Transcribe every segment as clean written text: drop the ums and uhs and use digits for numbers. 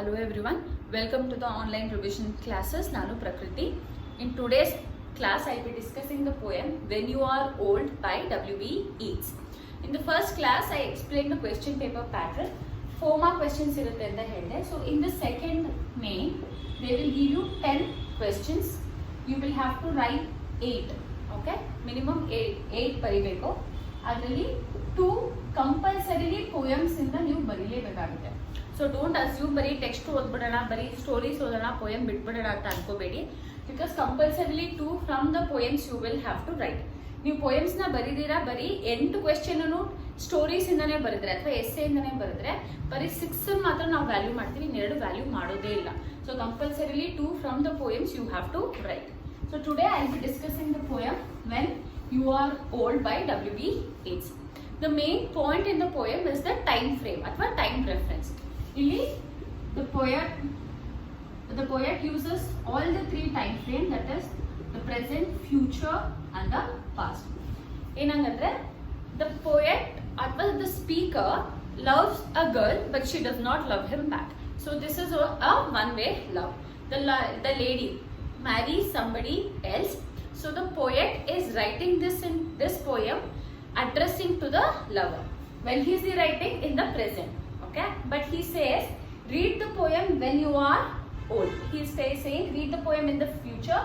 Hello everyone, welcome to the online revision classes. Nanu Prakriti. In today's class, I'll be discussing the poem When You Are Old by W.B. Yeats. In the first class, I explained the question paper pattern. 4 more questions irutte anta helde. So in the second main, they will give you 10 questions. You will have to write 8. Okay? Minimum 8 ಬರಿಬೇಕು. ಅದರಲ್ಲಿ 2 compulsorily poems ಇಂದ ನೀವು ಬರೀಲೇಬೇಕಾಗುತ್ತೆ. So don't assume ಬರೀ text ಓದ್ಬಿಡೋಣ, ಬರೀ stories ಓದೋಣ, poem ಬಿಟ್ಬಿಡೋಣ ಅಂತ ಅನ್ಕೋಬೇಡಿ. Because compulsorily 2 from the poems you will have to write. ನೀವು ಪೋಯಮ್ಸ್ನ ಬರೀದಿರಾ ಬರೀ 8 ಕ್ವೆಶ್ಚನ್ ಸ್ಟೋರೀಸ್ ಇಂದಾನೇ ಬರೆದ್ರೆ ಅಥವಾ ಎಸ್ಸೆ ಇಂದಾನೇ ಬರೆದ್ರೆ ಬರೀ 6 ಮಾತ್ರ ನಾವು ವ್ಯಾಲ್ಯೂ ಮಾಡ್ತೀವಿ, 2 ವ್ಯಾಲ್ಯೂ ಮಾಡೋದೇ ಇಲ್ಲ. So compulsorily 2 from the poems you have to write. So today I will be discussing the poem When You Are Old by W.B. Yeats. The main point in the poem is the time frame ಅಥವಾ time reference. ಇಲ್ಲಿ the poet uses all the 3 time frame, that is the present, future and the past. ಏನಂದ್ರೆ the poet ಅಥವಾ the speaker loves a girl but she does not love him back. So this is a one way love. The lady marries somebody else. So the poet is writing this in this poem addressing to the lover. When he is writing in the present, okay, but he says read the poem when you are old. He is saying read the poem in the future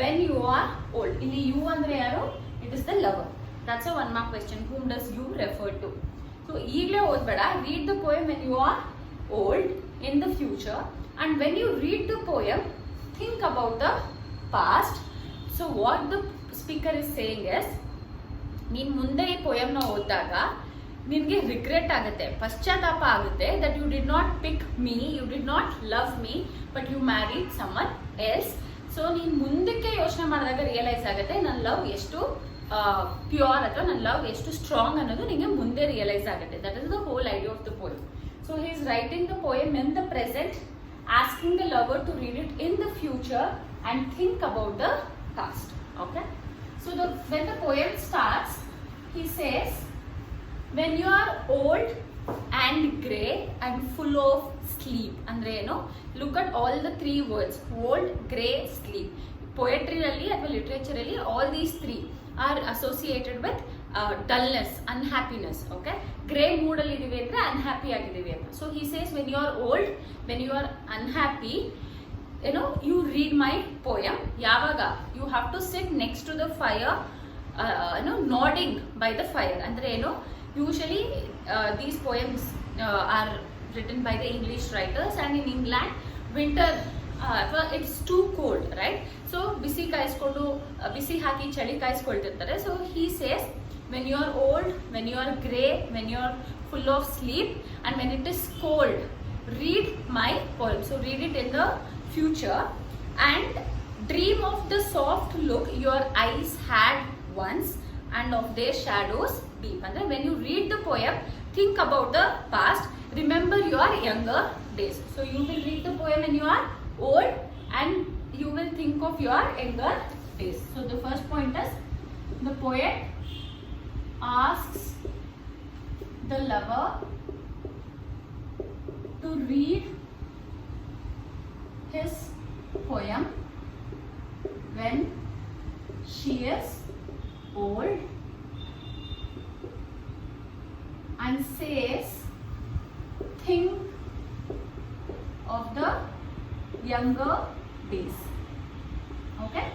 when you are old. Illi you andre yaru? It is the lover. That's a 1 mark question. Whom does you refer to? So eagle odbada, read the poem when you are old in the future, and when you read the poem think about the past. So what the speaker is saying is, ನೀನು ಮುಂದೆ ಈ ಪೋಯಮ್ನ ಓದಿದಾಗ ನಿನಗೆ regret ಆಗುತ್ತೆ, ಪಶ್ಚಾತ್ತಾಪ ಆಗುತ್ತೆ, that you did not pick me, you did not love me, but you married someone else. So ನೀನು ಮುಂದಕ್ಕೆ ಯೋಚನೆ ಮಾಡಿದಾಗ ರಿಯಲೈಸ್ ಆಗುತ್ತೆ ನನ್ನ ಲವ್ ಎಷ್ಟು ಪ್ಯೂರ್ ಅಥವಾ ನನ್ನ ಲವ್ ಎಷ್ಟು ಸ್ಟ್ರಾಂಗ್ ಅನ್ನೋದು ನಿಮಗೆ ಮುಂದೆ ರಿಯಲೈಸ್ ಆಗುತ್ತೆ. That is the whole idea of the poem. So he is writing the poem in the present, asking the lover to read it in the future and think about the past. Okay, so when the poem starts, he says when you are old and grey and full of sleep. Andre look at all the 3 words: old, grey, sleep. Poetry alli athwa literature alli all these 3 are associated with dullness, unhappiness. Okay, grey mood alli idive andre unhappy agidive anta. So he says when you are old, when you are unhappy, you read my poem. Yavaga you have to sit next to the fire, nodding by the fire. Andre usually these poems are written by the English writers, and in England winter it's too cold, right? So bisi kaiskondu bisi haki chali kaiskoltirtare. So he says when you are old, when you are grey, when you are full of sleep, and when it is cold, read my poem. So read it in the future and dream of the soft look your eyes had once and of their shadows deep. And when you read the poem, think about the past, remember your younger days. So you will read the poem when you are old and you will think of your younger days. So the first point is the poet asks the lover to read his poem when she is old and says think of the younger days. Okay,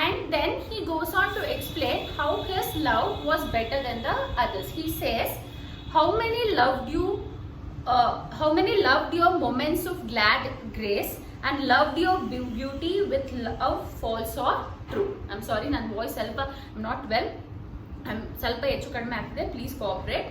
and then he goes on to explain how his love was better than the others. He says how many loved your moments of glad grace and loved your beauty with love false or true. I'm sorry, ನನ್ನ voice ಸ್ವಲ್ಪ not well, I'm ಸ್ವಲ್ಪ ಹೆಚ್ಚು ಕಡಿಮೆ ಆಗ್ತಿದೆ, please cooperate.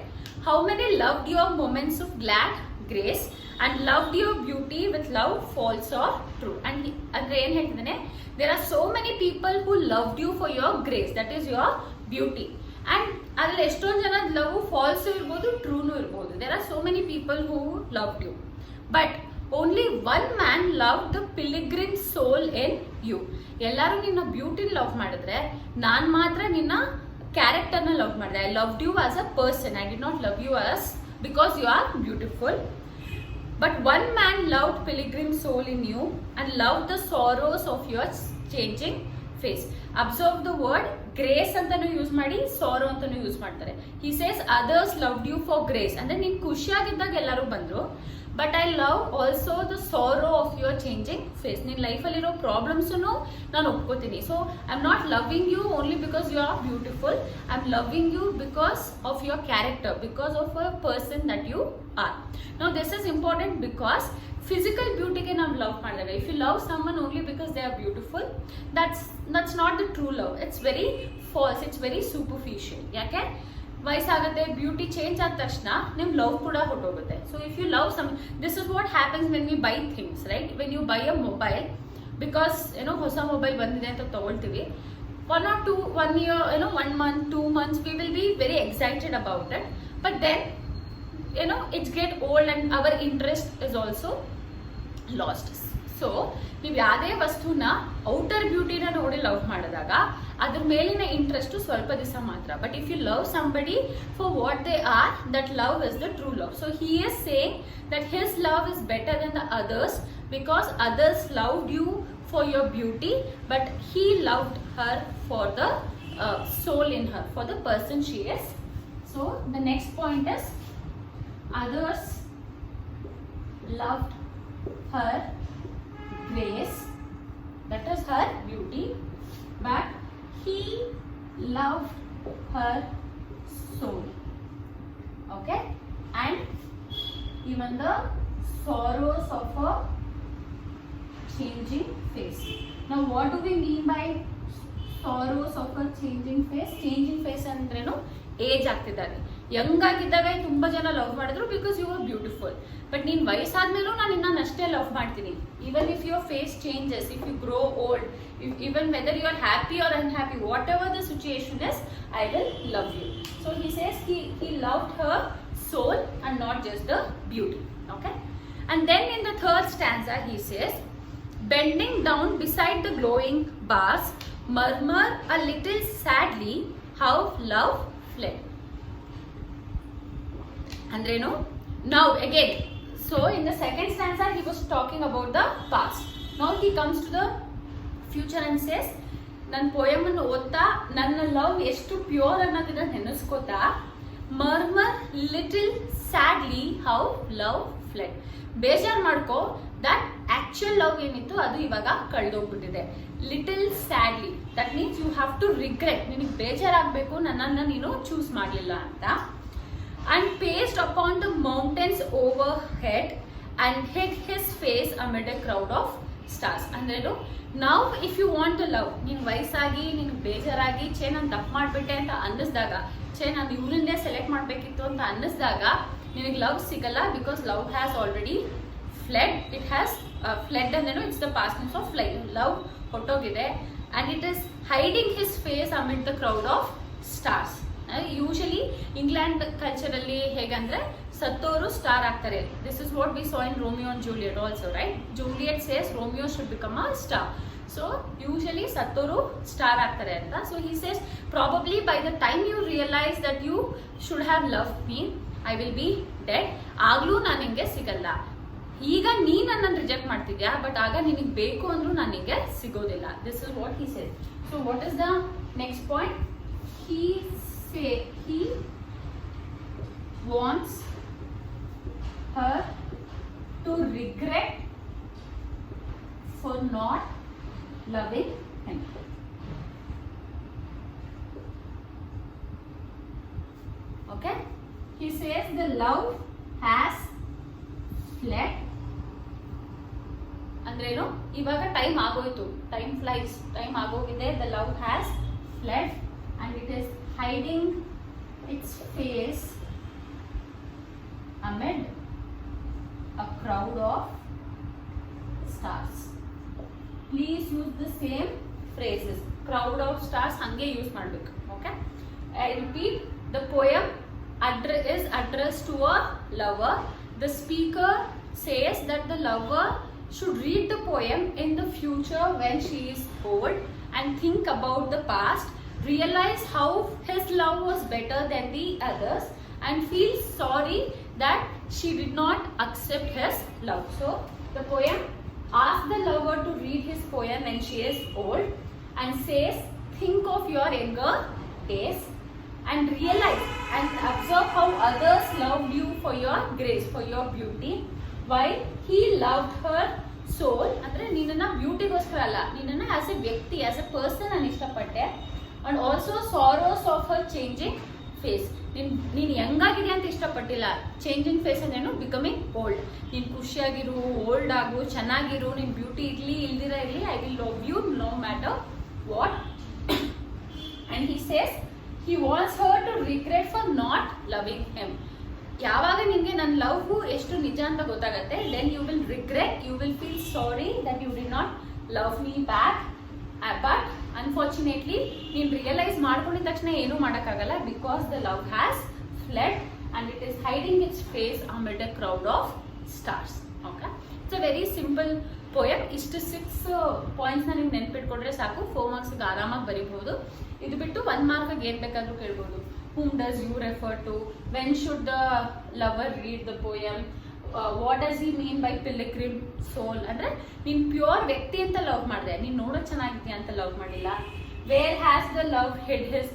How many loved your moments of glad grace and loved your beauty with love false or true. And andre ಏನು ಹೇಳ್ತಿದ್ದಾನೆ, there are so many people who loved you for your grace, that is your beauty. And ಅದ್ರಲ್ಲಿ ಎಷ್ಟೊಂದು ಜನ love falls ಇರ್ಬೋದು, ಟ್ರೂನು ಇರ್ಬೋದು. There are so many people who loved you, but only 1 man loved the pilgrim soul in you. ಎಲ್ಲರೂ ನಿನ್ನ ಬ್ಯೂಟಿನ love ಮಾಡಿದ್ರೆ ನಾನು ಮಾತ್ರ ನಿನ್ನ ಕ್ಯಾರೆಕ್ಟರ್ನ ಲವ್ ಮಾಡಿದೆ. I loved you as a person, I did not love you as because you are beautiful. But one man loved pilgrim soul in you and loved the sorrows of your changing face. Observe the word grace ಅಂತಾನು use ಮಾಡಿ ಸಾರೋ ಅಂತಾನು use ಮಾಡ್ತಾರೆ. He says others loved you for grace. ಅಂದ್ರೆ ನೀನ್ ಖುಷಿಯಾಗಿದ್ದಾಗ ಎಲ್ಲರೂ ಬಂದ್ರು, but I love also the sorrow of your changing face. ನಿನ್ನ ಲೈಫಲ್ಲಿರೋ ಪ್ರಾಬ್ಲಮ್ಸನ್ನು ನಾನು ಒಪ್ಕೋತೀನಿ. So I am not loving you only because you are beautiful. I am loving you because of your character, because of a person that you are. Now this is important because physical ಬ್ಯೂಟಿಗೆ ನಾವು love ಮಾಡಿದಾಗ, if you love someone only because they are beautiful, that's not the true love. It's very false, it's very superficial. ಯಾಕೆ ವಯಸ್ಸಾಗುತ್ತೆ, beauty change ಆದ ತಕ್ಷಣ ನಿಮ್ love ಕೂಡ ಹೊಟ್ಟೋಗುತ್ತೆ. So if you love some, this is what happens when we buy things, right? When you buy a mobile, because ಹೊಸ mobile ಬಂದಿದೆ ಅಂತ ತಗೊಳ್ತೀವಿ, 1 year, 1 month, 2 months, we will be very excited about it. But then, it's get old and our interest is also lost. So ನೀವು ಯಾವುದೇ ವಸ್ತುನ outer ಬ್ಯೂಟಿನ ನೋಡಿ love ಮಾಡಿದಾಗ ಅದ್ರ ಮೇಲಿನ ಇಂಟ್ರೆಸ್ಟ್ ಸ್ವಲ್ಪ ದಿವಸ ಮಾತ್ರ. But if you love somebody for what they are, that love is the true love. So he is saying that his love is better than the others because others loved you for your beauty, but he loved her for the soul in her, for the person she is. So the next point is others loved her grace, that is her beauty, but he loved her soul. Okay, and even the sorrows of her changing face. Now what do we mean by sorrows of her changing face? Changing face ಅಂದ್ರೇನು? Age ಆಗ್ತಿದ್ದಾರೆ. Young ಆಗಿದ್ದಾಗ ತುಂಬಾ ಜನ love ಮಾಡಿದ್ರು because you are beautiful. But ನೀನ್ ವಯಸ್ಸಾದ್ಮೇಲೂ ನಾನು ಇನ್ನಷ್ಟೇ ಲವ್ ಮಾಡ್ತೀನಿ. Even if your face changes, if you grow old, even whether you are happy or unhappy, whatever the situation is, I will love you. So he says he loved her soul and not just the beauty. Okay, and then in the third stanza he says, bending down beside the glowing bars, murmur a little sadly how love fled. Andreno, now again, so in the second stanza he was talking about the past. Now he comes to the future and says, ನನ್ನ poem ಅನ್ನು ಓದ್ತಾ ನನ್ನ love ಎಷ್ಟು pure ಅನ್ನೋದನ್ನ ನೆನೆಸ್ಕೋತಾ, murmur little sadly how love fled. ಬೇಜಾರ್ ಮಾಡ್ಕೋ, that actual love ಏನಿತ್ತು ಅದು ಇವಾಗ ಕಳೆದೋಗ್ಬಿಟ್ಟಿದೆ. Little sadly, that means you have to regret, ನಿನಗೆ ಬೇಜಾರಾಗಬೇಕು ನನ್ನನ್ನು ನೀನು ಚೂಸ್ ಮಾಡಲಿಲ್ಲ ಅಂತ. And paced upon the mountains overhead and hid his face amid a crowd of stars. ಅಂದ್ರೇನು, ನಾವು if you want to love, ನೀನು ವಯಸ್ಸಾಗಿ ನಿನಗೆ ಬೇಜಾರಾಗಿ ನಾನು ತಪ್ಪು ಮಾಡಿಬಿಟ್ಟೆ ಅಂತ ಅನ್ನಿಸ್ದಾಗ, ನಾನು ಇವ್ರನ್ನೇ ಸೆಲೆಕ್ಟ್ ಮಾಡಬೇಕಿತ್ತು ಅಂತ ಅನ್ನಿಸ್ದಾಗ ನಿನಗೆ ಲವ್ ಸಿಗಲ್ಲ. Because love has already fled. It has fled ಅಂದ್ರೇನು, it's the past tense of fly. Love ಹೊಟ್ಟೋಗಿದೆ. And it is hiding his face amid the crowd of stars. Usually England ಕಲ್ಚರಲ್ಲಿ ಹೇಗಂದ್ರೆ ಸತ್ತೋರು ಸ್ಟಾರ್ ಆಗ್ತಾರೆ. This is what we saw in Romeo and Juliet also, right? Juliet says Romeo should become a star. So usually ಸತ್ತೋರು star ಆಗ್ತಾರೆ ಅಂತ. So he says probably by the time you realise that you should have love me, I will be dead. ಆಗ್ಲೂ ನಾನು ನಿಂಗೆ ಸಿಗಲ್ಲ. ಈಗ ನೀ ನನ್ನನ್ನು ರಿಜೆಕ್ಟ್ ಮಾಡ್ತಿದ್ಯಾ, ಬಟ್ ಆಗ ನಿನಗೆ ಬೇಕು ಅಂದ್ರೂ ನಾನು ನಿಂಗೆ ಸಿಗೋದಿಲ್ಲ. This is what he says. So what is the next point? He wants her to regret for not loving him. Okay, he says the love has fled. ಅಂದ್ರೇನು, ಇವಾಗ ಟೈಮ್ ಆಗೋಯ್ತು, ಟೈಮ್ ಫ್ಲೈಸ್, ಟೈಮ್ ಆಗೋಗಿದೆ. The love has fled and it is hiding its face amid a crowd of stars. Please use the same phrases. Crowd of stars hange use madbeku. Okay, I repeat, the poem is addressed to a lover. The speaker says that the lover should read the poem in the future when she is old and think about the past, realize how his love was better than the others, and feel sorry that she did not accept his love. So the poem asks the lover to read his poem when she is old and says, think of your younger days and realize and observe how others loved you for your grace, for your beauty, while he loved her soul. ಅಂದ್ರೆ ನಿನ್ನನ್ನ ಬ್ಯೂಟಿಗೋಸ್ಕರ ಅಲ್ಲ, ನಿನ್ನನ್ನ as a ವ್ಯಕ್ತಿ, as a person ನಾನು ಇಷ್ಟಪಟ್ಟೆ. And also sorrows of her changing face. ನೀನು ಯಂಗಾಗಿದೆ ಅಂತ ಇಷ್ಟಪಟ್ಟಿಲ್ಲ. ಚೇಂಜಿಂಗ್ ಫೇಸ್ ಅಂದ್ರೇನು? Becoming old. ನೀನು ಖುಷಿಯಾಗಿರು, ಓಲ್ಡ್ ಆಗು, ಚೆನ್ನಾಗಿರು, ನಿನ್ ಬ್ಯೂಟಿ ಇರ್ಲಿ ಇಲ್ದಿರ ಇರ್ಲಿ, I will love you no matter what. And he says he wants her to regret for not loving him. ಯಾವಾಗ ನಿಮಗೆ ನನ್ನ ಲವ್ ಎಷ್ಟು ನಿಜ ಅಂತ ಗೊತ್ತಾಗುತ್ತೆ, then you will regret, you will feel sorry that you did not love me back. But unfortunately ನೀನು realise ಮಾಡ್ಕೊಂಡಿದ ತಕ್ಷಣ ಏನೂ ಮಾಡೋಕ್ಕಾಗಲ್ಲ, because the love has fled and it is hiding its face amid a crowd of stars. Okay, it's a very simple poem. ಇಷ್ಟು 6 points ನ ನೀವು ನೆನ್ಪಿಟ್ಕೊಂಡ್ರೆ ಸಾಕು, 4 ಮಾರ್ಕ್ಸ್ಗೆ ಆರಾಮಾಗಿ ಬರೀಬಹುದು. ಇದು ಬಿಟ್ಟು 1 ಮಾರ್ಕ್ಗೆ ಏನ್ ಬೇಕಾದ್ರೂ ಕೇಳ್ಬೋದು. whom does you refer to, when should the lover read the poem, what does he mean by pilgrim soul, ಅಂದ್ರೆ ನೀನ್ ಪ್ಯೂರ್ ವ್ಯಕ್ತಿ ಅಂತ ಲವ್ ಮಾಡಿದೆ, ನೀನ್ ನೋಡೋಕ್ ಚೆನ್ನಾಗಿದ್ಯಾ ಅಂತ ಲವ್ ಮಾಡಿಲ್ಲ. where has the love hid his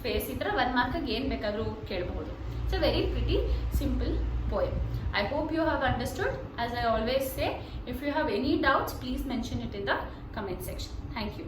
face, ಈ ತರ 1 ಮಾರ್ಕ್ಗೆ ಏನ್ ಬೇಕಾದ್ರೂ ಕೇಳಬಹುದು. It's a very pretty simple poem. I hope you have understood. As I always say, if you have any doubts, please mention it in the comment section. Thank you.